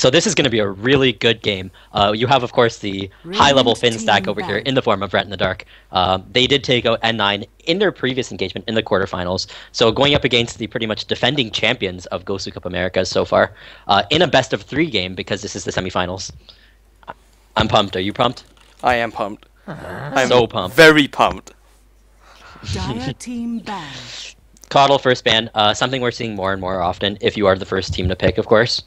So this is going to be a really good game. You have, of course, the high-level Finn stack over here in the form of Ret in the Dark. They did take out N9 in their previous engagement in the quarterfinals. So going up against the pretty much defending champions of GosuCup Americas so far in a best-of-3 game because this is the semifinals. I'm pumped. Are you pumped? I am pumped. I'm so pumped. Very pumped. Dire team ban. Coddle first ban, something we're seeing more and more often if you are the first team to pick, of course.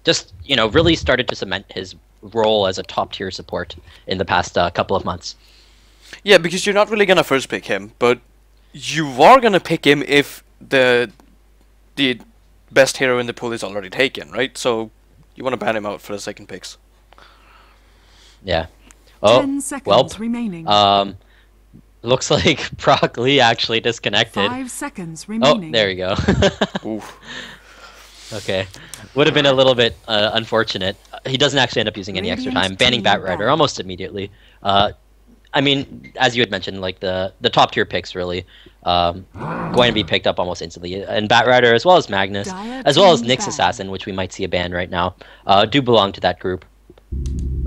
Just, really started to cement his role as a top-tier support in the past couple of months. Yeah, because you're not really going to first pick him, but you are going to pick him if the best hero in the pool is already taken, right? So you want to ban him out for the second picks. Yeah. Oh, 10 seconds remaining. Looks like Brock Lee actually disconnected. 5 seconds remaining. Oh, there you go. Oof. Okay. Would have been a little bit unfortunate. He doesn't actually end up using any extra time. Banning Batrider almost immediately. I mean, as you had mentioned, like the top tier picks really going to be picked up almost instantly. And Batrider as well as Magnus, as well as Nyx Assassin, which we might see a ban right now, do belong to that group.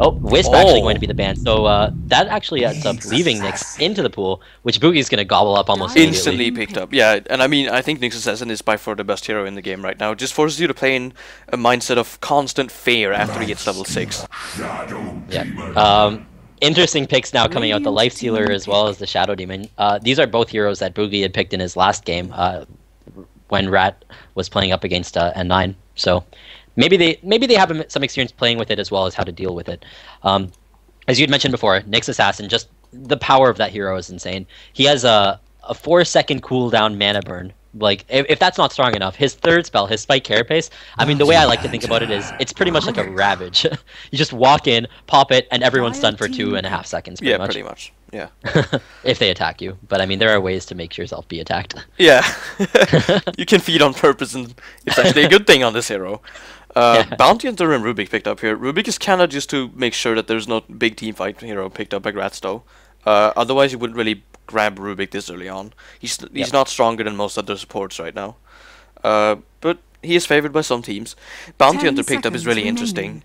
Oh, Wisp actually going to be the ban. So that actually ends up leaving Nyx into the pool, which Boogie's going to gobble up almost instantly immediately. picked up. Yeah, and I mean, I think Nyx Assassin is by far the best hero in the game right now. It just forces you to play in a mindset of constant fear after he gets level 6. Yeah. Interesting picks now coming out, the Life Stealer as well as the Shadow Demon. These are both heroes that Boogie had picked in his last game when Rat was playing up against N9. So maybe they have some experience playing with it as well as how to deal with it. As you had mentioned before, Nyx Assassin, just the power of that hero is insane. He has a 4-second cooldown mana burn. Like, if that's not strong enough, his third spell, his Spike Carapace, I mean, the way I like to think about it is, it's pretty much like a Ravage. You just walk in, pop it, and everyone's stunned for 2.5 seconds, pretty much. Pretty much. Yeah. If they attack you. But, I mean, there are ways to make yourself be attacked. Yeah. You can feed on purpose, and it's actually a good thing on this hero. Bounty Hunter and Rubik picked up here. Rubik is kind of just to make sure that there's no big team fight hero picked up by GraTs, though. Otherwise, you wouldn't really grab Rubik this early on. He's not stronger than most other supports right now. But he is favored by some teams. Bounty Hunter picked up is really interesting.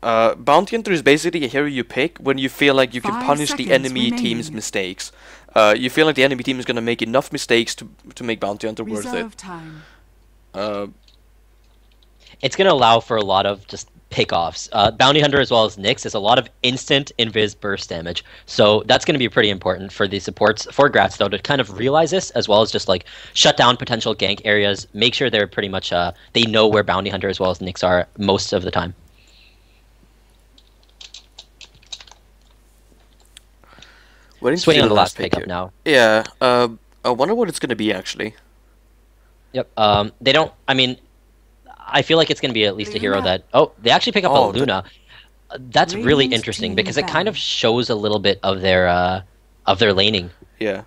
Bounty Hunter is basically a hero you pick when you feel like you can punish the enemy team's mistakes. You feel like the enemy team is going to make enough mistakes to make Bounty Hunter worth it. It's going to allow for a lot of just pick-offs. Bounty Hunter as well as Nyx is a lot of instant invis burst damage. So that's going to be pretty important for the supports for GraTs, though, to kind of realize this, as well as just like shut down potential gank areas, make sure they're pretty much, they know where Bounty Hunter as well as Nyx are most of the time. Swinging on the last pick-up now. Yeah, I wonder what it's going to be, actually. Yep, they don't, I mean, I feel like it's going to be at least a hero that... Oh, they actually pick up a Luna. That's really interesting because it kind of shows a little bit of their laning. Yeah.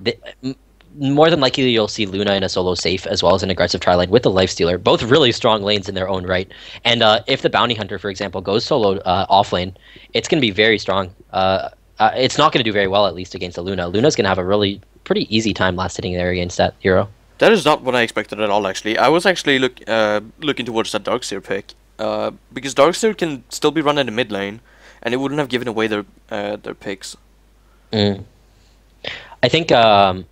More than likely, you'll see Luna in a solo safe as well as an aggressive tri-lane with the Life Stealer. Both really strong lanes in their own right. And if the Bounty Hunter, for example, goes solo off lane, it's going to be very strong. It's not going to do very well, at least, against a Luna. Luna's going to have a really pretty easy time last hitting there against that hero. That is not what I expected at all, actually. I was actually looking towards that Darkseer pick, because Darkseer can still be run in the mid lane, and it wouldn't have given away their picks. I think, I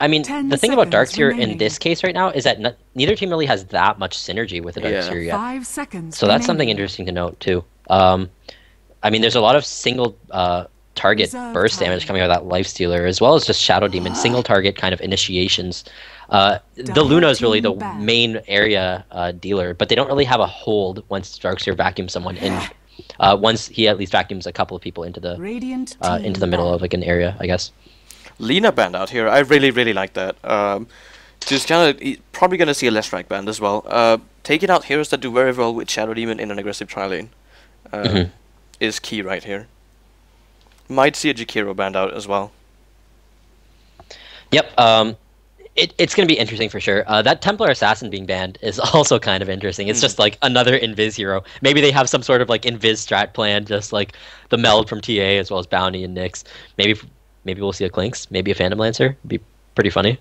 mean, the thing about Darkseer in this case right now is that neither team really has that much synergy with the Darkseer yet. 5 seconds so that's something interesting to note, too. I mean, there's a lot of single target burst damage coming out of that Life Stealer, as well as just Shadow Demon, single target kind of initiations. The Luna is really the main area dealer, but they don't really have a hold once Darkseer vacuums someone in. Once he at least vacuums a couple of people into the middle of like an area, I guess. Lina banned out here. I really like that. Just kind of probably gonna see a less rank band as well. Taking out heroes that do very well with Shadow Demon in an aggressive tri lane is key right here. Might see a Jakiro banned out as well. Yep. It's going to be interesting for sure. That Templar Assassin being banned is also kind of interesting. It's just like another Invis hero. Maybe they have some sort of like Invis strat plan, just like the meld from TA as well as Bounty and Nyx. Maybe we'll see a Clinks, maybe a Phantom Lancer. It'd be pretty funny.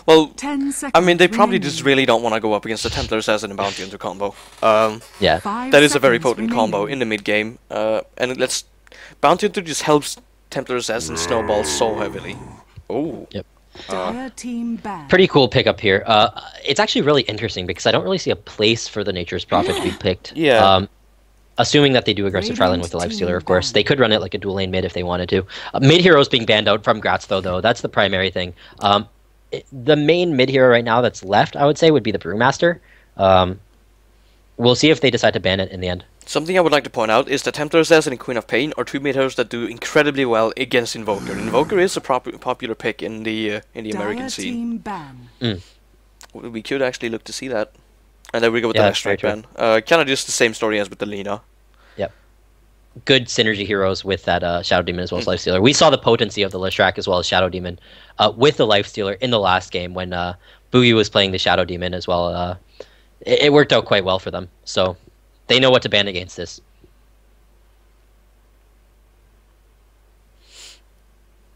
Well, 10 seconds I mean, they probably just remaining. really don't want to go up against the Templar Assassin and Bounty Hunter combo. Yeah. 5 That is a very seconds potent combo remaining. in the mid game, and Bounty Hunter just helps Templar Assassin snowball so heavily. Oh, Yep. Dire team banned. Pretty cool pickup here. It's actually really interesting because I don't really see a place for the Nature's Prophet to be picked. Yeah. Assuming that they do aggressive trialing with the Lifestealer, of course. They could run it like a dual lane mid if they wanted to. Mid heroes being banned out from GraTs, though. That's the primary thing. The main mid hero right now that's left, I would say, would be the Brewmaster. We'll see if they decide to ban it in the end. Something I would like to point out is that Templar Assassin and Queen of Pain are two mid heroes that do incredibly well against Invoker. Invoker is a popular pick in the American Dire scene. team ban. We could actually look to see that. And there we go with Yeah, the that's strike very ban. Kind of just the same story as with the Lina. Yep. Good synergy heroes with that Shadow Demon as well as Lifestealer. We saw the potency of the Lishrak as well as Shadow Demon with the Lifestealer in the last game when Boogie was playing the Shadow Demon as well. It worked out quite well for them. So they know what to ban against this.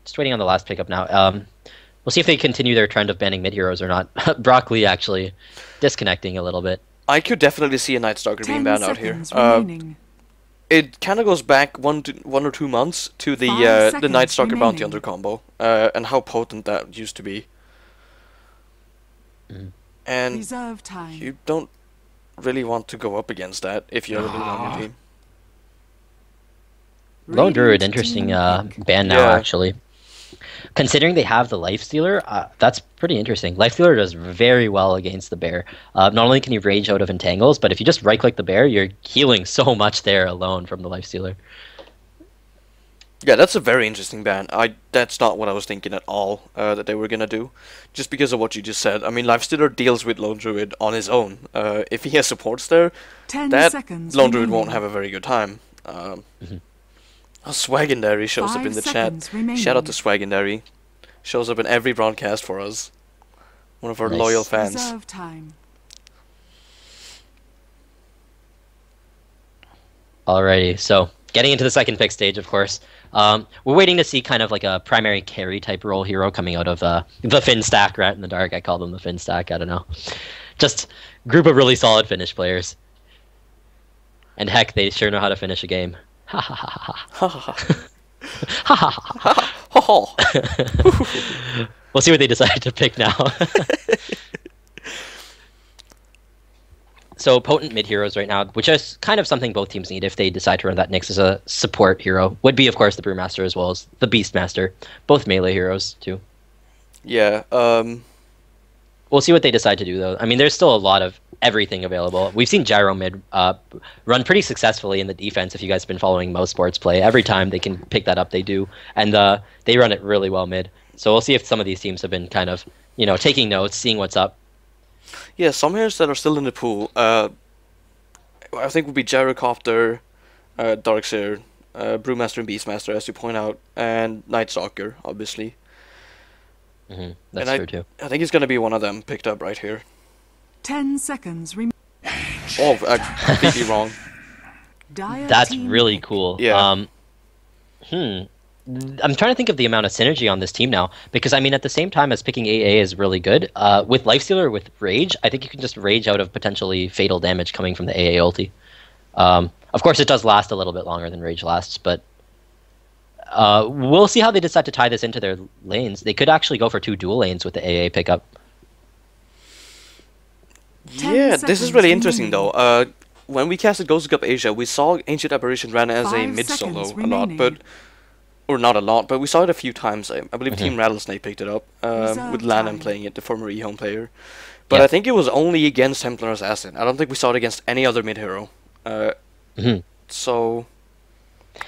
Just waiting on the last pickup now. We'll see if they continue their trend of banning mid heroes or not. Broccoli actually disconnecting a little bit. I could definitely see a Night Stalker 10 being banned out here. seconds remaining. It kind of goes back one or 2 months to the 5 the Night seconds Stalker Bounty remaining. Hunter combo, and how potent that used to be. And Reserve time. you don't really want to go up against that if you're the Luna on your team. Lone Druid, Radiant interesting team pick. ban now, Yeah. actually. Considering they have the Lifestealer, that's pretty interesting. Lifestealer does very well against the bear. Not only can you rage out of entangles, but if you just right-click the bear, you're healing so much there alone from the Lifestealer. Yeah, that's a very interesting ban. That's not what I was thinking at all that they were gonna do, just because of what you just said. I mean, Lifestealer deals with Lone Druid on his own. If he has supports there, 10 that seconds Lone Druid won't remaining. have a very good time. Swagendary shows up 5 in the chat. seconds remaining. Shout out to Swagendary. Shows up in every broadcast for us. One of our Nice. loyal fans. Reserve time. Alrighty, so getting into the second pick stage, of course. We're waiting to see kind of like a primary carry type role hero coming out of the Finn stack, Rat in the Dark. I call them the Finn stack, I don't know. Just group of really solid Finnish players. And heck, they sure know how to finish a game. Ha ha ha ha ha. Ha ha ha. Ho ho. We'll see what they decide to pick now. So potent mid heroes right now, which is kind of something both teams need if they decide to run that Nyx as a support hero, would be of course the Brewmaster as well as the Beastmaster, both melee heroes too. Yeah. We'll see what they decide to do though. I mean, there's still a lot of everything available. We've seen Gyro mid run pretty successfully in the defense. If you guys have been following most sports play, every time they can pick that up, they do, and they run it really well mid. So we'll see if some of these teams have been kind of taking notes, seeing what's up. Yeah, some heroes that are still in the pool. I think would be Gyrocopter, Darkseer, Brewmaster and Beastmaster, as you point out, and Night Stalker, obviously. That's true too. I think it's gonna be one of them picked up right here. 10 seconds remaining. Oh, completely wrong. That's really cool. Yeah. I'm trying to think of the amount of synergy on this team now, because I mean, at the same time as picking AA is really good, with Lifestealer, with Rage, I think you can just rage out of potentially fatal damage coming from the AA ulti. Of course, it does last a little bit longer than Rage lasts, but we'll see how they decide to tie this into their lanes. They could actually go for 2 dual lanes with the AA pickup. Yeah, this is really interesting though. When we casted GosuCup Asia, we saw Ancient Apparition ran as a 5 mid solo seconds a lot, remaining. or not a lot, but we saw it a few times. I believe Team Rattlesnake picked it up Reserve with Lanham time. playing it, the former E-Home player. But Yeah. I think it was only against Templar Assassin. I don't think we saw it against any other mid hero. So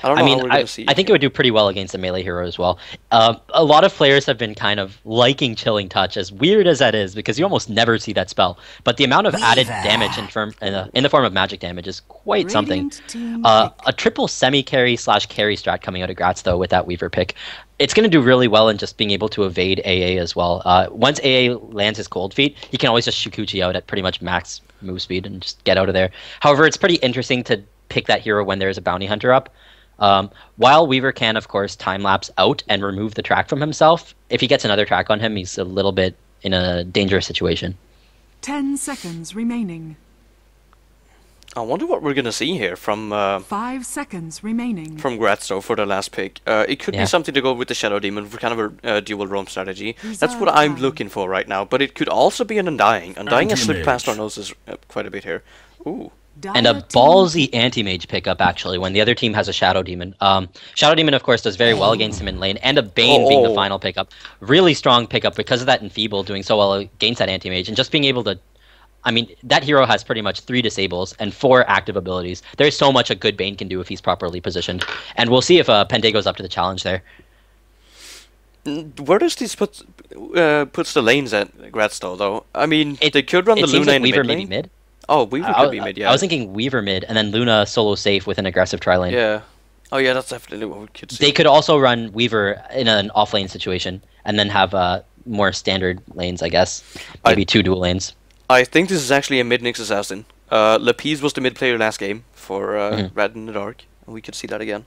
I don't know I mean, how we're gonna see. I think it would do pretty well against a melee hero as well. A lot of players have been kind of liking Chilling Touch, as weird as that is, because you almost never see that spell. But the amount of added damage in the form of magic damage is quite something. Radiant team A triple semi-carry / carry strat coming out of GraTs, though, with that Weaver pick. It's going to do really well in just being able to evade AA as well. Once AA lands his cold feet, he can always just Shukuchi out at pretty much max move speed and just get out of there. However, it's pretty interesting to pick that hero when there's a bounty hunter up. While Weaver can, of course, time-lapse out and remove the track from himself, if he gets another track on him, he's a little bit in a dangerous situation. 10 seconds remaining. I wonder what we're gonna see here from 5 seconds remaining. from GraTs for the last pick. It could be Yeah. something to go with the Shadow Demon for kind of a dual roam strategy. That's what I'm looking for right now. But it could also be an Undying. Undying has slipped past our noses quite a bit here. Ooh. And a ballsy anti-mage pickup, actually, when the other team has a Shadow Demon. Shadow Demon, of course, does very well against him in lane, and a Bane being the final pickup. Really strong pickup because of that Enfeeble doing so well against that anti-mage, and just being able to... I mean, that hero has pretty much 3 disables and 4 active abilities. There's so much a good Bane can do if he's properly positioned. And we'll see if Pende goes up to the challenge there. Where does this puts the lanes at GraTs though? I mean, they could run the seems Luna like in Weaver mid maybe lane. mid. Oh, Weaver could be mid, yeah. I was thinking Weaver mid, and then Luna solo safe with an aggressive tri-lane. Yeah. Oh yeah, that's definitely what we could see. They could also run Weaver in an off-lane situation, and then have more standard lanes, I guess. Maybe 2 dual lanes. I think this is actually a mid Nyx assassin. Lapis was the mid player last game for Rat in the Dark, and we could see that again.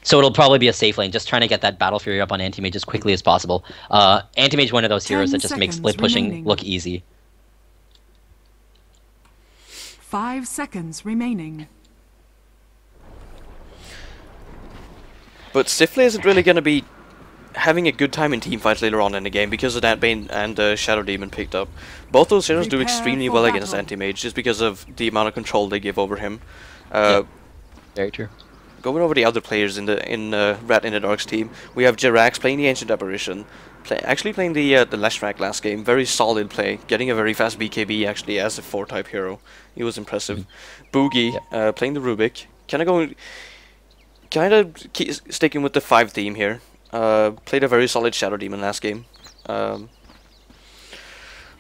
So it'll probably be a safe lane, just trying to get that Battle Fury up on Anti-Mage as quickly as possible. Anti-Mage, one of those heroes that just makes split pushing remaining. look easy. 5 seconds remaining. But Sifley isn't really going to be having a good time in teamfights later on in the game because of that Bane and Shadow Demon picked up. Both those heroes do Prepare extremely for well battle. against Anti-Mage just because of the amount of control they give over him. Very true. Going over the other players in Rat in the Dark's team, we have Jirax playing the Ancient Apparition, actually playing the Leshrac last game. Very solid play, getting a very fast BKB actually as a 4-type hero. He was impressive. Boogie playing the Rubik, kind of sticking with the 5 theme here. Played a very solid Shadow Demon last game.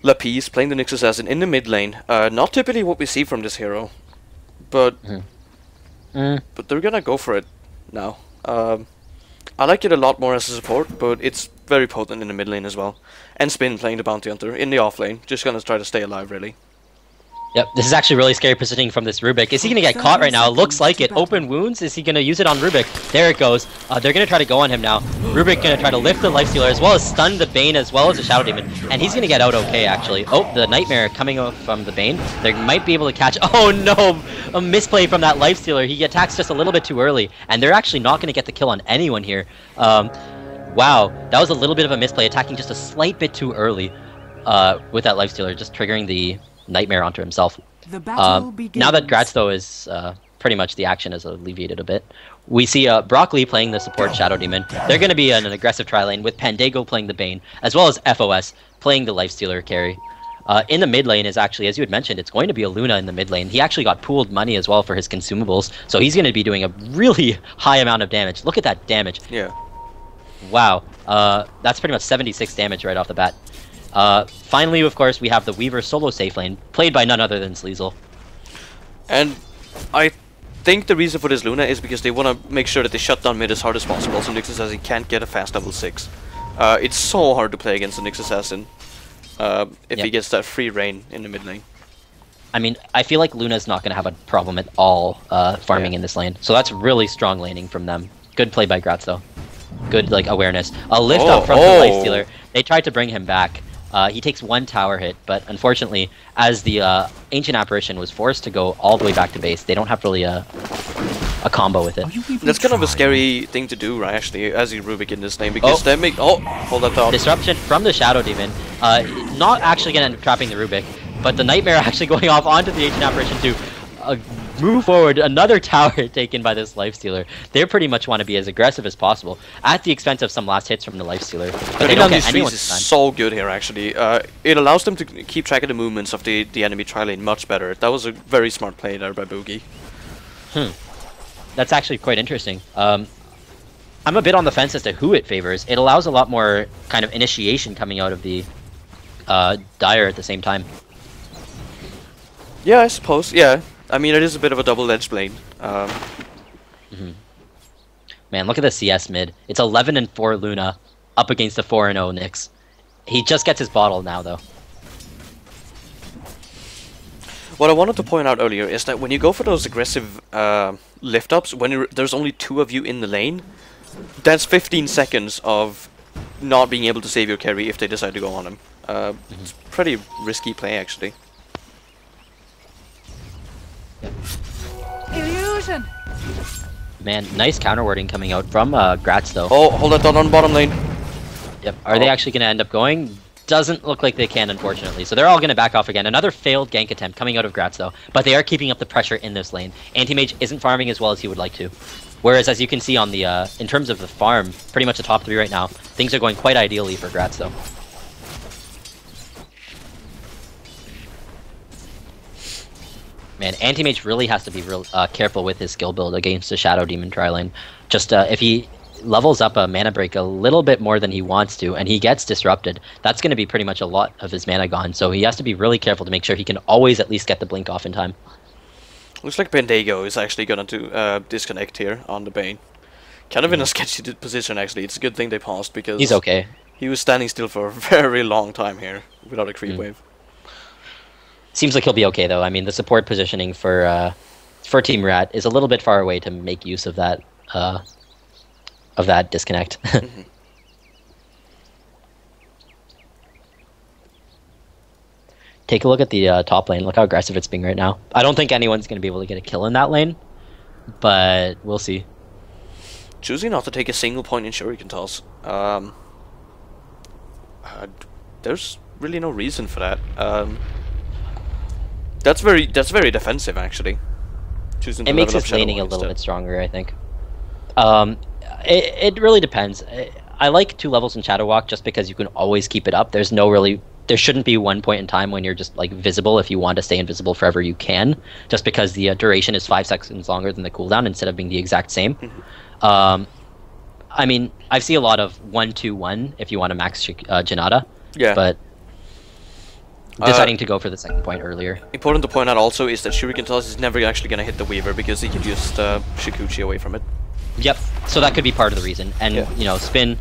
Lapis playing the Nyx Assassin in the mid lane. Not typically what we see from this hero, but but they're gonna go for it now. I like it a lot more as a support, but it's very potent in the mid lane as well. And Spin playing the Bounty Hunter in the off lane, just gonna try to stay alive really. Yep, this is actually really scary positioning from this Rubik. Is he going to get caught right now? It looks like it. Open wounds? Is he going to use it on Rubik? There it goes. They're going to try to go on him now. Rubik going to try to lift the Lifestealer as well as stun the Bane as well as the Shadow Demon. And he's going to get out okay, actually. Oh, the Nightmare coming out from the Bane. They might be able to catch... Oh, no! A misplay from that Lifestealer. He attacks just a little bit too early. And they're actually not going to get the kill on anyone here. Wow, that was a little bit of a misplay, attacking just a slight bit too early with that Lifestealer, just triggering the Nightmare onto himself. The battle begins. Now that GraTs though is pretty much the action is alleviated a bit, we see Broccoli playing the support Shadow Demon. They're going to be in an aggressive tri-lane with Pandego playing the Bane, as well as FOS playing the Lifestealer carry. In the mid lane is actually, as you had mentioned, it's going to be a Luna in the mid lane. He actually got pooled money as well for his consumables, so he's going to be doing a really high amount of damage. Look at that damage. Yeah. Wow. That's pretty much 76 damage right off the bat. Finally, of course, we have the Weaver solo safe lane, played by none other than Sleazel. And I think the reason for this Luna is because they want to make sure that they shut down mid as hard as possible, so Nyx Assassin can't get a fast level 6. It's so hard to play against the Nyx Assassin if he gets that free reign in the mid lane. I mean, I feel like Luna's not going to have a problem at all farming in this lane, so that's really strong laning from them. Good play by GraTs, though. Good awareness. A lift up from the Lifestealer. They tried to bring him back. He takes 1 tower hit, but unfortunately, as the Ancient Apparition was forced to go all the way back to base, they don't have really a combo with it. That's kind of a scary thing to do, right, actually, as you Rubik in this lane, because that make... Oh, hold that thought. Disruption from the Shadow Demon. Not actually going to end up trapping the Rubik, but the Nightmare actually going off onto the Ancient Apparition to move forward. Another tower taken by this Lifestealer. They pretty much want to be as aggressive as possible, at the expense of some last hits from the Lifestealer. But they don't get anyone's is so good here, actually. It allows them to keep track of the movements of the enemy tri-lane much better. That was a very smart play there by Boogie. That's actually quite interesting. I'm a bit on the fence as to who it favors. It allows a lot more kind of initiation coming out of the Dire at the same time. Yeah, I suppose. Yeah. I mean, it is a bit of a double-edged blade. Man, look at the CS mid. It's 11-4 Luna up against the 4-0 Nyx. He just gets his bottle now, though. What I wanted to point out earlier is that when you go for those aggressive lift-ups, when there's only 2 of you in the lane, that's 15 seconds of not being able to save your carry if they decide to go on him. It's pretty risky play, actually. Illusion. Man, nice counter wording coming out from GraTs though. Oh, hold that down on bottom lane. Yep. Are they actually going to end up going? Doesn't look like they can, unfortunately. So they're all going to back off again. Another failed gank attempt coming out of GraTs though, but they are keeping up the pressure in this lane. Anti-Mage isn't farming as well as he would like to. Whereas, as you can see on the, in terms of the farm, pretty much the top 3 right now, things are going quite ideally for GraTs though. Man, Anti-Mage really has to be real careful with his skill build against the Shadow Demon tri-lane. Just if he levels up a mana break a little bit more than he wants to, and he gets disrupted, that's going to be pretty much a lot of his mana gone. So he has to be really careful to make sure he can always at least get the blink off in time. Looks like ThO is actually going to disconnect here on the Bane. Kind of in a sketchy position, actually. It's a good thing they paused, because He's okay. he was standing still for a very long time here without a creep wave. Seems like he'll be okay though. I mean, the support positioning for Team Rat is a little bit far away to make use of that disconnect. Take a look at the top lane. Look how aggressive it's being right now. I don't think anyone's going to be able to get a kill in that lane, but we'll see. Choosing not to take a single point in Shuriken toss. There's really no reason for that. That's very defensive, actually. Choosing It makes his laning a little bit stronger, I think. It really depends. I like 2 levels in Shadow Walk just because you can always keep it up. There shouldn't be one point in time when you're just like visible. If you want to stay invisible forever, you can. Just because the duration is 5 seconds longer than the cooldown instead of being the exact same. I mean, I see a lot of 1-2-1 if you want to max Janata. Yeah. But deciding to go for the second point earlier. Important to point out also is that Shuriken toss is never actually going to hit the Weaver because he can just Shikuchi away from it. Yep. So that could be part of the reason. And you know, spin.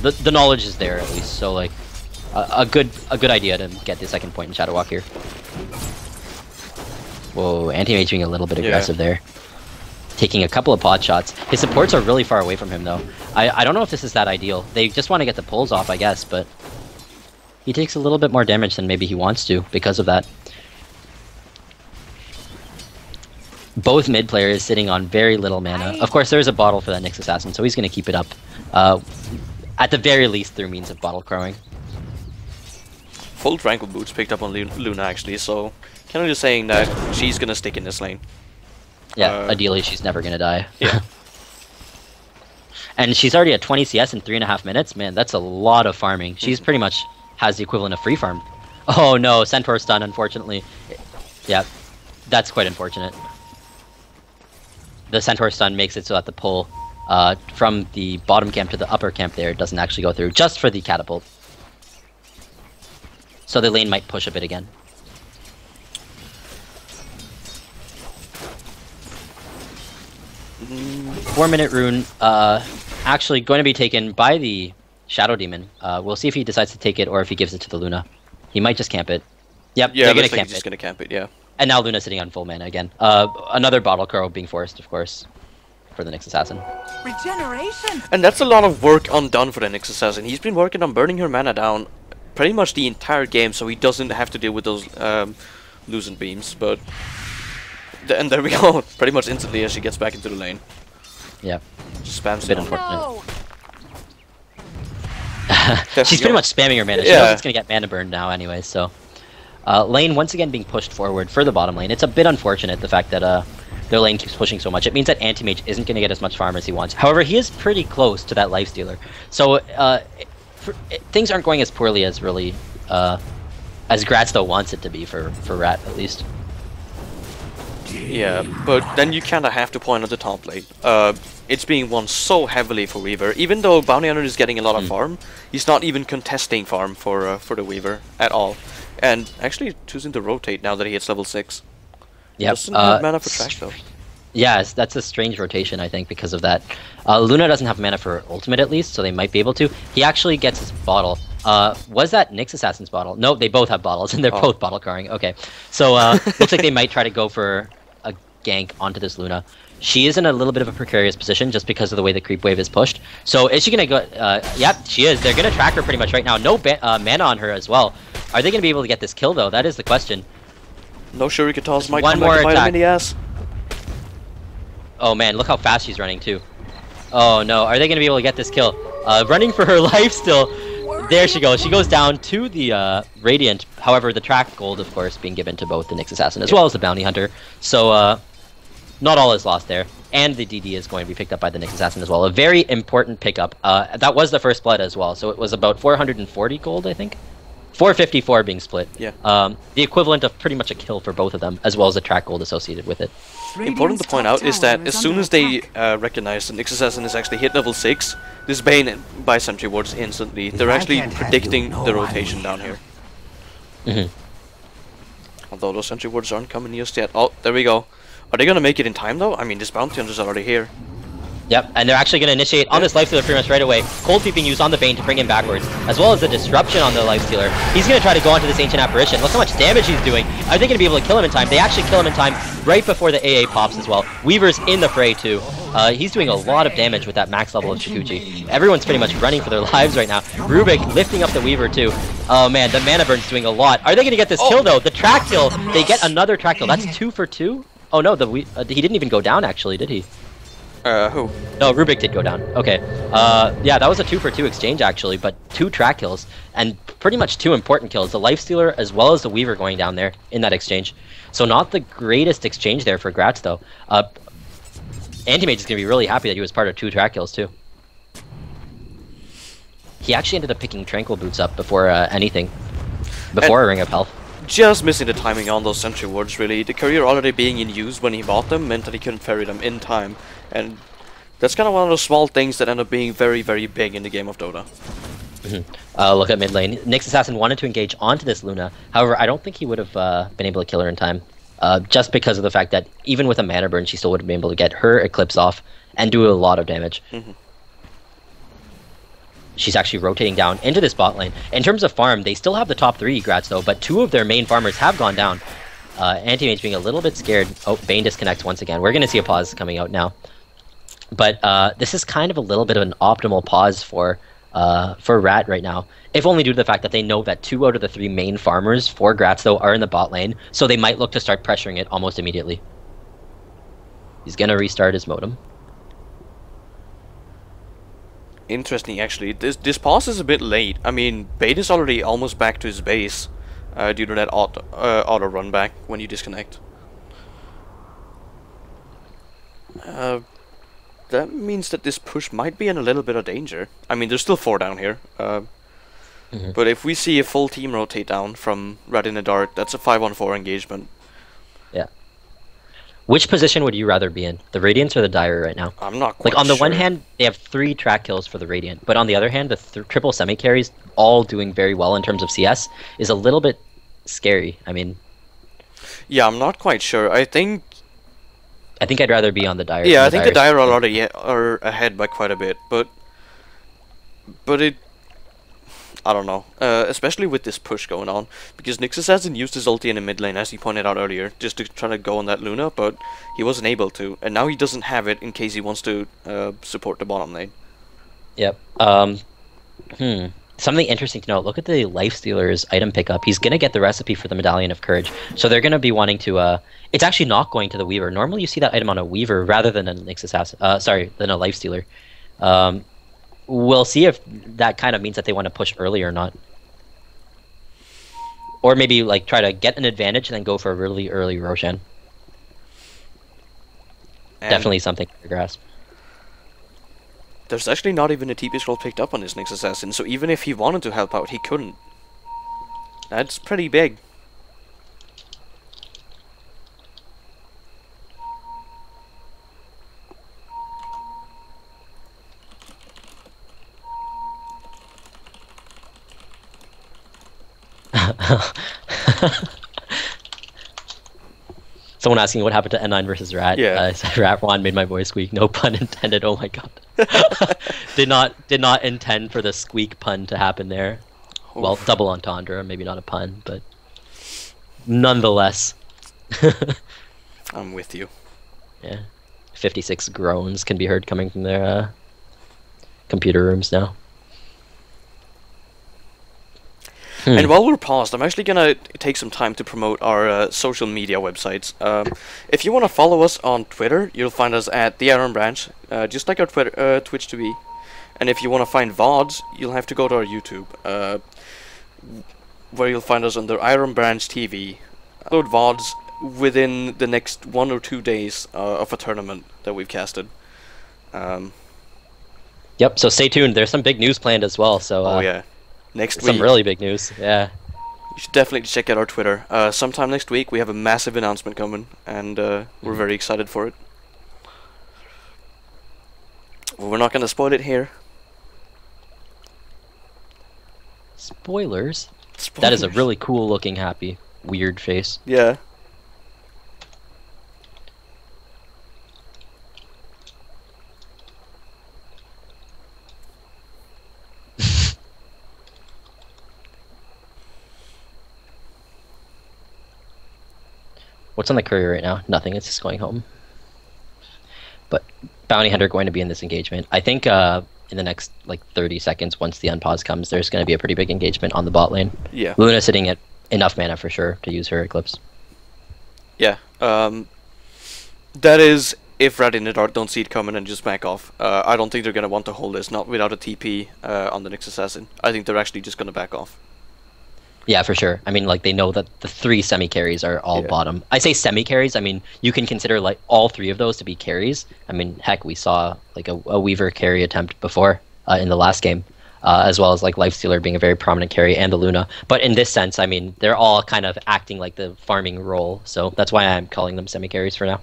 The knowledge is there at least. So like a good idea to get the second point in Shadow Walk here. Whoa, Anti-Mage being a little bit aggressive there. Taking a couple of pod shots. His supports are really far away from him though. I don't know if this is that ideal. They just want to get the pulls off, I guess, but he takes a little bit more damage than maybe he wants to because of that. Both mid players sitting on very little mana. Of course, there is a bottle for that Nyx Assassin, so he's going to keep it up. At the very least, through means of bottle crowing. Full Tranquil Boots picked up on Luna, actually, so kind of just saying that she's going to stick in this lane. Yeah, ideally she's never going to die. Yeah. And she's already at 20 CS in 3.5 minutes. Man, that's a lot of farming. She's pretty much has the equivalent of free farm. Oh no, Centaur stun, unfortunately. Yeah, that's quite unfortunate. The Centaur stun makes it so that the pull from the bottom camp to the upper camp there doesn't actually go through, just for the catapult. So the lane might push a bit again. Mm, 4-minute rune, actually going to be taken by the Shadow Demon. We'll see if he decides to take it or if he gives it to the Luna. He might just camp it. Yep, yeah, they're going to camp camp it. Just going to camp it, yeah. And now Luna's sitting on full mana again. Another bottle crow being forced, of course, for the Nyx Assassin. Regeneration. And that's a lot of work undone for the Nyx Assassin. He's been working on burning her mana down pretty much the entire game, so he doesn't have to deal with those loosened beams. But and there we go, pretty much instantly as she gets back into the lane. Yeah. Just spams a bit it. Unfortunate. She's pretty much spamming her mana. She knows it's going to get mana burned now anyway, so... lane once again being pushed forward for the bottom lane. It's a bit unfortunate, the fact that their lane keeps pushing so much. It means that Anti-Mage isn't going to get as much farm as he wants. However, he is pretty close to that lifestealer. So things aren't going as poorly as really... as GraTs though wants it to be for Rat, at least. Yeah, but then you kind of have to point at the top lane. It's being won so heavily for Weaver. Even though Bounty Hunter is getting a lot of farm, he's not even contesting farm for the Weaver at all. And actually choosing to rotate now that he hits level 6. Yep. Doesn't have mana for trash though. Yes, that's a strange rotation, I think, because of that. Luna doesn't have mana for ultimate at least, so they might be able to. He actually gets his bottle. Was that Nyx Assassin's bottle? No, they both have bottles, and they're both bottle carrying. Okay, so looks like they might try to go for a gank onto this Luna. She is in a little bit of a precarious position just because of the way the creep wave is pushed. So is she going to go... yep, she is. They're going to track her pretty much right now. No mana on her as well. Are they going to be able to get this kill, though? That is the question. No Shuriken toss might one come more back to bite him attack. in the ass. Oh, man, look how fast she's running, too. Oh, no. Are they going to be able to get this kill? Running for her life still. There she goes. She goes down to the Radiant. However, the track gold, of course, being given to both the Nyx Assassin as well as the Bounty Hunter. So, not all is lost there. And the DD is going to be picked up by the Nyx Assassin as well. A very important pickup. That was the first blood as well. So it was about 440 gold, I think. 454 being split. Yeah. The equivalent of pretty much a kill for both of them, as well as the track gold associated with it. Important to point out is that as soon as they recognize the Nyx Assassin is actually hit level 6, this Bane by Sentry Wards instantly. They're actually predicting the rotation down here. Although those Sentry Wards aren't coming just yet. Oh, there we go. Are they gonna make it in time though? I mean, this Bounty Hunter's already here. Yep, and they're actually going to initiate on this Lifestealer pretty much right away. Cold Feet being used on the Bane to bring him backwards, as well as the disruption on the Lifestealer. He's going to try to go onto this Ancient Apparition. Look how much damage he's doing. Are they going to be able to kill him in time? They actually kill him in time right before the AA pops as well. Weaver's in the fray too. He's doing a lot of damage with that max level of Shikuchi. Everyone's pretty much running for their lives right now. Rubik lifting up the Weaver too. Oh man, the mana burn's doing a lot. Are they going to get this kill though? The track kill. They get another track kill. That's 2 for 2. Oh no, he didn't even go down actually, did he? Who? No, Rubik did go down. Okay. Yeah, that was a 2 for 2 exchange actually, but 2 track kills and pretty much 2 important kills. The Lifestealer as well as the Weaver going down there in that exchange. So not the greatest exchange there for GraTs though. Antimage is going to be really happy that he was part of 2 track kills too. He actually ended up picking Tranquil Boots up before anything. Before a Ring of Health. Just missing the timing on those Sentry Wards really. The courier already being in use when he bought them meant that he couldn't ferry them in time. And that's kind of one of those small things that end up being very, very big in the game of Dota. Look at mid lane. Nyx Assassin wanted to engage onto this Luna. However, I don't think he would have been able to kill her in time. Just because of the fact that even with a mana burn, she still would have been able to get her Eclipse off and do a lot of damage. She's actually rotating down into this bot lane. In terms of farm, they still have the top 3 GraTs though, but 2 of their main farmers have gone down. Anti-Mage being a little bit scared. Oh, Bane disconnects once again. We're going to see a pause coming out now. But this is kind of a little bit of an optimal pause for Rat right now. If only due to the fact that they know that 2 out of the 3 main farmers for GraTs though are in the bot lane, so they might look to start pressuring it almost immediately. He's going to restart his modem. Interesting, actually. This pause is a bit late. I mean, Bane is already almost back to his base due to that auto run back when you disconnect. That means that this push might be in a little bit of danger. I mean, there's still 4 down here. But if we see a full team rotate down from Rat in the Dark, that's a 5-on-4 engagement. Yeah. Which position would you rather be in? The Radiants or the Dire right now? I'm not quite Like, on the sure. one hand, they have 3 track kills for the Radiant, but on the other hand, the triple semi-carries, all doing very well in terms of CS, is a little bit scary. I mean... Yeah, I'm not quite sure. I think I'd rather be on the Dire. yeah, I think the Dire already are ahead by quite a bit, but it... I don't know, especially with this push going on, because Nyx Assassin used his ulti in the mid lane, as he pointed out earlier, just to try to go on that Luna, but he wasn't able to, and now he doesn't have it in case he wants to support the bottom lane. Yep. Something interesting to note, look at the Lifestealer's item pickup. He's going to get the recipe for the Medallion of Courage, so they're going to be wanting to... it's actually not going to the Weaver. Normally you see that item on a Weaver rather than a Nyx Assassin... than a Lifestealer. We'll see if that kind of means that they want to push early or not. Or maybe like try to get an advantage and then go for a really early Roshan. Definitely something to grasp. There's actually not even a TP scroll picked up on this Nyx Assassin, so even if he wanted to help out, he couldn't. That's pretty big. Someone asking what happened to N9 versus Rat. Yeah. Rat Juan made my voice squeak. No pun intended. Oh my god. did not intend for the squeak pun to happen there. Oof. Well, double entendre, maybe not a pun, but nonetheless. I'm with you. Yeah. 56 groans can be heard coming from their computer rooms now. And while we're paused, I'm actually gonna take some time to promote our social media websites. If you want to follow us on Twitter, you'll find us at the Iron Branch, just like our Twitter, Twitch TV. And if you want to find VODs, you'll have to go to our YouTube, where you'll find us under Iron Branch TV. Upload VODs within the next 1 or 2 days of a tournament that we've casted. Yep. So stay tuned. There's some big news planned as well. So. Oh yeah. Next week. Some really big news, yeah. You should definitely check out our Twitter. Sometime next week we have a massive announcement coming, and we're very excited for it. Well, we're not going to spoil it here. Spoilers? Spoilers? That is a really cool looking happy, weird face. Yeah. What's on the courier right now? Nothing, it's just going home. But Bounty Hunter going to be in this engagement. I think in the next like 30 seconds, once the unpause comes, there's going to be a pretty big engagement on the bot lane. Yeah. Luna sitting at enough mana for sure to use her Eclipse. Yeah. That is if Rat in the Dark don't see it coming and just back off. I don't think they're going to want to hold this, not without a TP on the next assassin. I think they're actually just going to back off. Yeah, for sure. I mean, like, they know that the 3 semi-carries are all bottom. I say semi-carries, I mean, you can consider, like, all 3 of those to be carries. I mean, heck, we saw, like, a Weaver carry attempt before in the last game, as well as, like, Lifestealer being a very prominent carry and the Luna. But in this sense, I mean, they're all kind of acting like the farming role, so that's why I'm calling them semi-carries for now.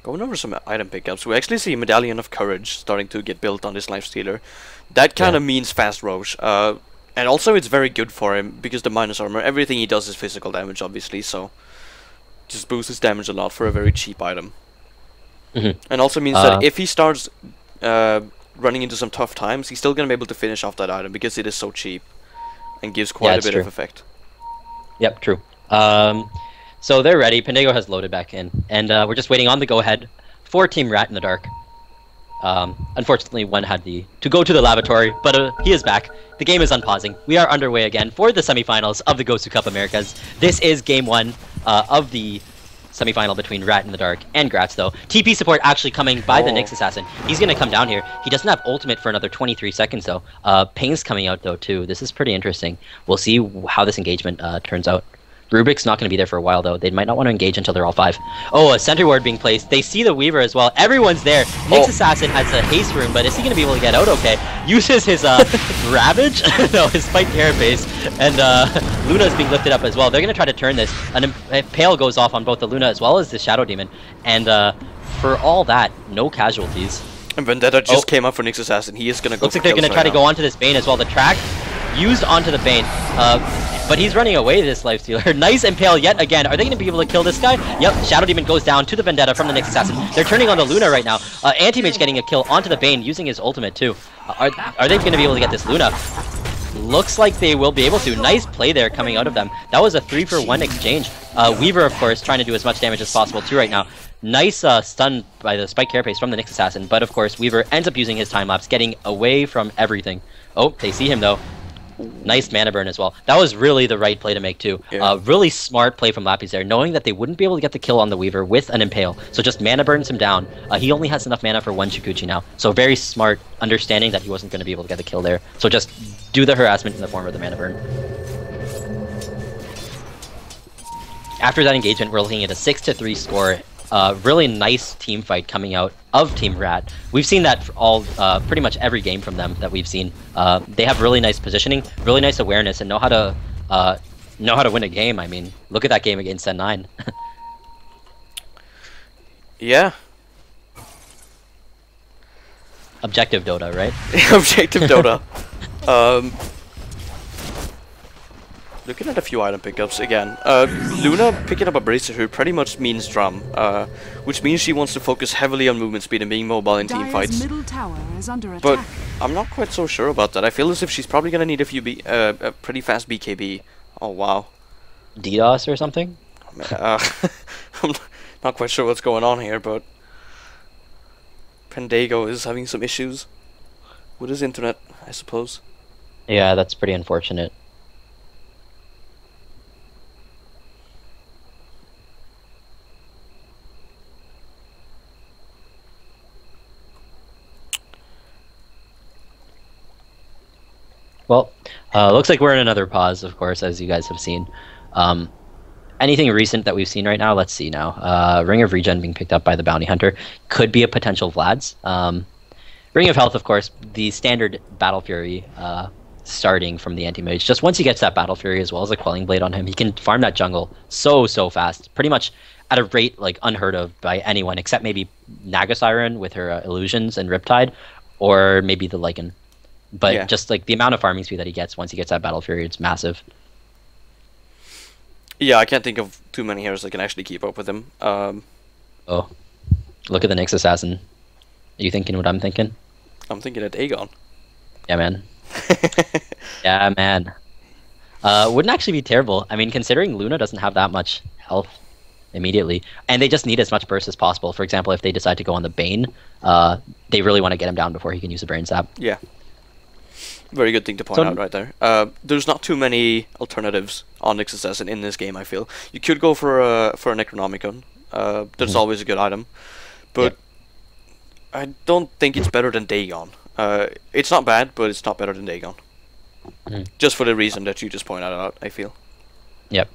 Going over some item pickups, we actually see Medallion of Courage starting to get built on this Lifestealer. That kind of means fast Roche, and also it's very good for him because the minus armor, everything he does is physical damage obviously, so just boosts his damage a lot for a very cheap item. And also means that if he starts running into some tough times, he's still going to be able to finish off that item because it is so cheap and gives quite a bit of effect. Yep, true. So they're ready. Pendago has loaded back in, and we're just waiting on the go-ahead for Team Rat in the Dark. Unfortunately, one had to go to the lavatory, but he is back. The game is unpausing. We are underway again for the semifinals of the GosuCup Americas. This is game 1 of the semifinal between Rat in the Dark and GraTs, though. TP support actually coming by the Nyx Assassin. He's going to come down here. He doesn't have ultimate for another 23 seconds, though. Ping's coming out, though, too. This is pretty interesting. We'll see how this engagement turns out. Rubik's not going to be there for a while, though. They might not want to engage until they're all 5. Oh, a center ward being placed. They see the Weaver as well. Everyone's there. Nyx Assassin has a haste room, but is he going to be able to get out okay? Uses his Ravage? No, his Spike Carapace. And Luna's being lifted up as well. They're going to try to turn this. And a Pale goes off on both the Luna as well as the Shadow Demon. And for all that, no casualties. And Vendetta just came up for Nyx Assassin. He is going to go. Looks like they're going to try to go onto this Bane as well. The track used onto the Bane. But he's running away, this Lifestealer. Nice Impale yet again. Are they going to be able to kill this guy? Yep, Shadow Demon goes down to the Vendetta from the Nyx Assassin. They're turning on the Luna right now. Anti-Mage getting a kill onto the Bane using his ultimate too. Are they going to be able to get this Luna? Looks like they will be able to. Nice play there coming out of them. That was a 3-for-1 exchange. Weaver, of course, trying to do as much damage as possible too right now. Nice stun by the Spike Carapace from the Nyx Assassin, but of course Weaver ends up using his time-lapse, getting away from everything. Oh, they see him though. Nice mana burn as well. That was really the right play to make too. Really smart play from Lapis there, knowing that they wouldn't be able to get the kill on the Weaver with an Impale. So just mana burns him down. He only has enough mana for 1 Shukuchi now. So very smart, understanding that he wasn't going to be able to get the kill there. So just do the harassment in the form of the mana burn. After that engagement, we're looking at a 6-3 score. Really nice team fight coming out of Team Rat. We've seen that for all, pretty much every game from them that we've seen. They have really nice positioning, really nice awareness, and know how to win a game. I mean, look at that game against N9. Yeah. Objective Dota, right? Objective Dota. Looking at a few item pickups again. Luna picking up a bracer here pretty much means drum, which means she wants to focus heavily on movement speed and being mobile in team Dire's fights. middle tower is under But attack. I'm not quite so sure about that. I feel as if she's probably gonna need a pretty fast BKB. Oh wow. DDoS or something? I'm not quite sure what's going on here, but Pendago is having some issues with his internet, I suppose. Yeah, that's pretty unfortunate. Well, looks like we're in another pause, of course, as you guys have seen. Anything recent that we've seen right now? Let's see now. Ring of Regen being picked up by the Bounty Hunter could be a potential Vlad's. Ring of Health, of course, the standard Battle Fury starting from the Anti-Mage. Just once he gets that Battle Fury as well as a Quelling Blade on him, he can farm that jungle so fast. Pretty much at a rate like unheard of by anyone, except maybe Naga Siren with her illusions and Riptide, or maybe the Lycan. But Yeah. just like the amount of farming speed that he gets once he gets that Battle Fury, it's massive. Yeah, I can't think of too many heroes that can actually keep up with him. Oh, look at the Nyx Assassin. Are you thinking what I'm thinking? I'm thinking of Aegon. Yeah, man. Yeah, man. Wouldn't actually be terrible. I mean, considering Luna doesn't have that much health immediately, and they just need as much burst as possible. For example, if they decide to go on the Bane, they really want to get him down before he can use a Brain Sap. Yeah. Very good thing to point out right there. There's not too many alternatives on Nyx Assassin in this game, I feel. You could go for a Necronomicon. That's always a good item. But I don't think it's better than Dagon. It's not bad, but it's not better than Dagon. Just for the reason that you just pointed out, I feel. Yep.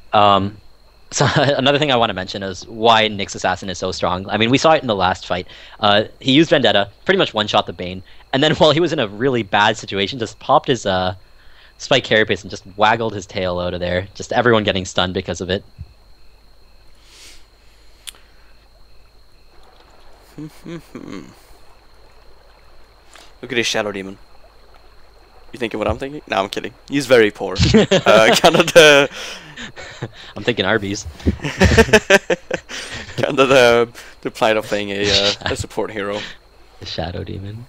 So another thing I want to mention is why Nyx Assassin is so strong. I mean, we saw it in the last fight. He used Vendetta, pretty much one-shot the Bane, and then while he was in a really bad situation, just popped his Spike Carapace and just waggled his tail out of there. Just everyone getting stunned because of it. Look at his Shadow Demon. You thinking what I'm thinking? No, I'm kidding. He's very poor. Kind of the... I'm thinking Arby's. Kind of the plight of playing a support hero. The Shadow Demon.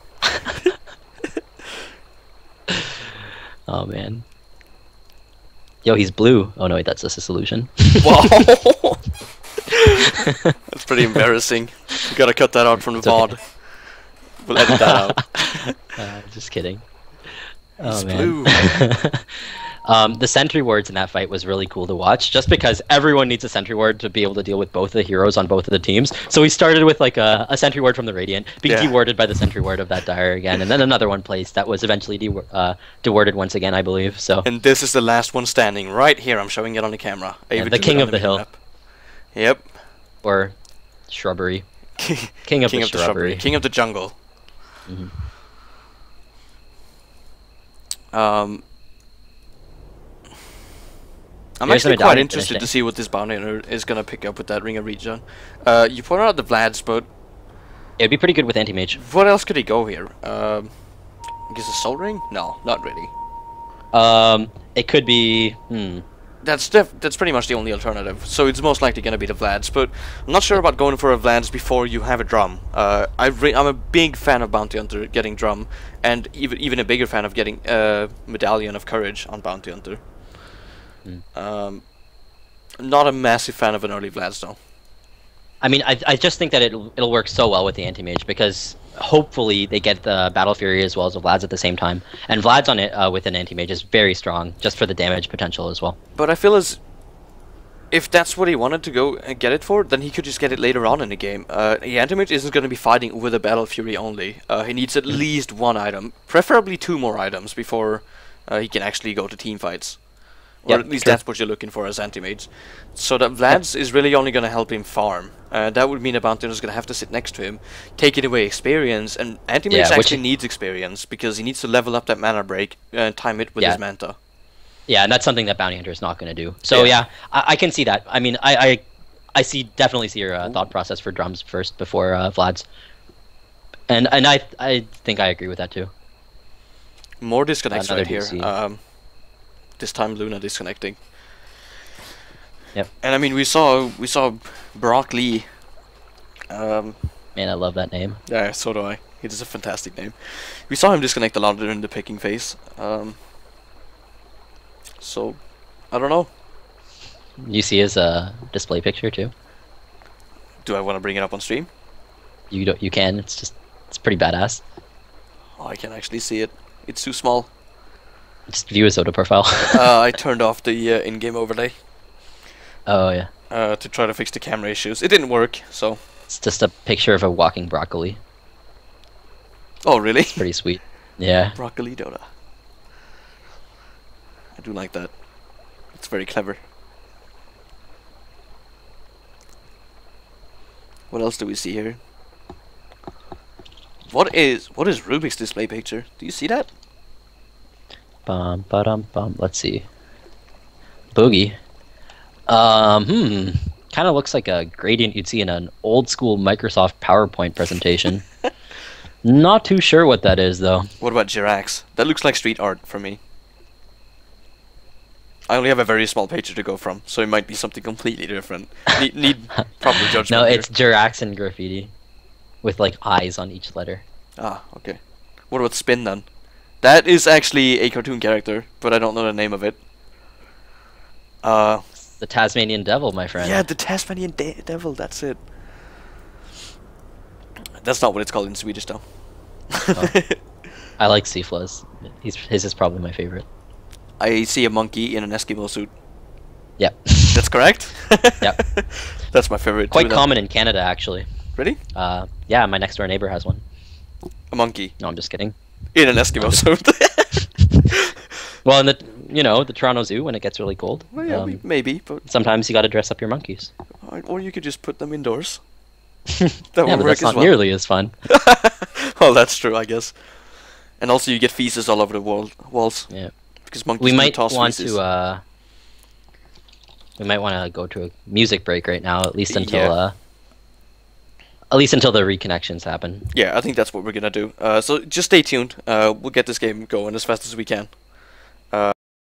Oh man. Yo, he's blue. Oh no, wait, that's just a solution. Wow. That's pretty embarrassing. You gotta cut that out from the VOD. Okay. We'll edit that out. Just kidding. It's Oh man. blue. The sentry wards in that fight was really cool to watch, just because everyone needs a sentry ward to be able to deal with both the heroes on both of the teams. So we started with like a sentry ward from the Radiant, being dewarded by the sentry ward of that Dire again, and then another one placed that was eventually dewarded once again, I believe. So. And this is the last one standing right here. I'm showing it on the camera. Yeah, the king of the hill. Map. Yep. Or shrubbery. King of the shrubbery. King of the jungle. Mm-hmm. I'm Here's the actually quite medallion interested to finishing. see what this bounty hunter is gonna pick up with that Ring of Regen. You pointed out the Vlads, but It'd be pretty good with Anti-Mage. what else could he go here? I guess a Soul Ring? No, not really. It could be. That's pretty much the only alternative. So it's most likely gonna be the Vlads, but I'm not sure about going for a Vlads before you have a drum. I'm a big fan of Bounty Hunter getting drum, and even a bigger fan of getting Medallion of Courage on Bounty Hunter. Not a massive fan of an early Vlads though. I mean, I just think that it'll work so well with the Anti-Mage because hopefully they get the Battle Fury as well as the Vlad's at the same time. And Vlad's on it with an Anti-Mage is very strong, just for the damage potential as well. But I feel as if that's what he wanted to go and get it for, then he could just get it later on in the game. The Anti-Mage isn't going to be fighting with a Battle Fury only. He needs at least one item, preferably 2 more items before he can actually go to team fights. Or Yep, at least true. that's what you're looking for as Anti-Mage. So that Vlad's is really only going to help him farm. That would mean a Bounty Hunter is going to have to sit next to him, taking away experience, and Anti-Mage Yeah, which actually needs experience, because he needs to level up that mana break and time it with his Manta. Yeah, and that's something that Bounty Hunter is not going to do. So yeah, I can see that. I mean, I definitely see your thought process for drums first before Vlad's. And I think I agree with that too. More disconnects Another right here. DC. this time Luna disconnecting. Yep. And I mean, we saw Brock Lee. Man, I love that name. Yeah, so do I. It is a fantastic name. We saw him disconnect a lot during the picking phase. So, I don't know. You see his display picture too. Do I want to bring it up on stream? You can. It's pretty badass. Oh, I can actually see it. It's too small. Just view his Zoda profile. I turned off the in-game overlay. Oh yeah. To try to fix the camera issues. It didn't work, so. It's just a picture of a walking broccoli. Oh, really? It's pretty sweet. Yeah. Broccoli Dota. I do like that. It's very clever. What else do we see here? What is Rubik's display picture? Do you see that? Bum ba-dum bum. Let's see. Boogie. Kind of looks like a gradient you'd see in an old school Microsoft PowerPoint presentation. Not too sure what that is though. What about Jirax? That looks like street art for me. I only have a very small picture to go from, so it might be something completely different. Need proper judgment. No, here. it's Jiraxen graffiti, with like eyes on each letter. Ah, okay. What about Spin then? That is actually a cartoon character, but I don't know the name of it. The Tasmanian Devil, my friend. Yeah, the Tasmanian Devil. That's it. That's not what it's called in Swedish, though. Oh. I like Seafla's. His is probably my favorite. I see a monkey in an Eskimo suit. Yep. That's correct? Yep. That's my favorite. Quite common in Canada, actually. Really? Yeah, my next door neighbor has one. A monkey? No, I'm just kidding. In an Eskimo suit? Well, in the Toronto Zoo, when it gets really cold. Well, yeah, maybe, but... Sometimes you gotta dress up your monkeys. Or you could just put them indoors. Yeah, but that's not nearly as fun. Well, that's true, I guess. And also you get feces all over the walls. Yeah. Because monkeys We do might toss want feces. to we might want to go to a music break right now, at least until the reconnections happen. Yeah, I think that's what we're gonna do. So just stay tuned. We'll get this game going as fast as we can.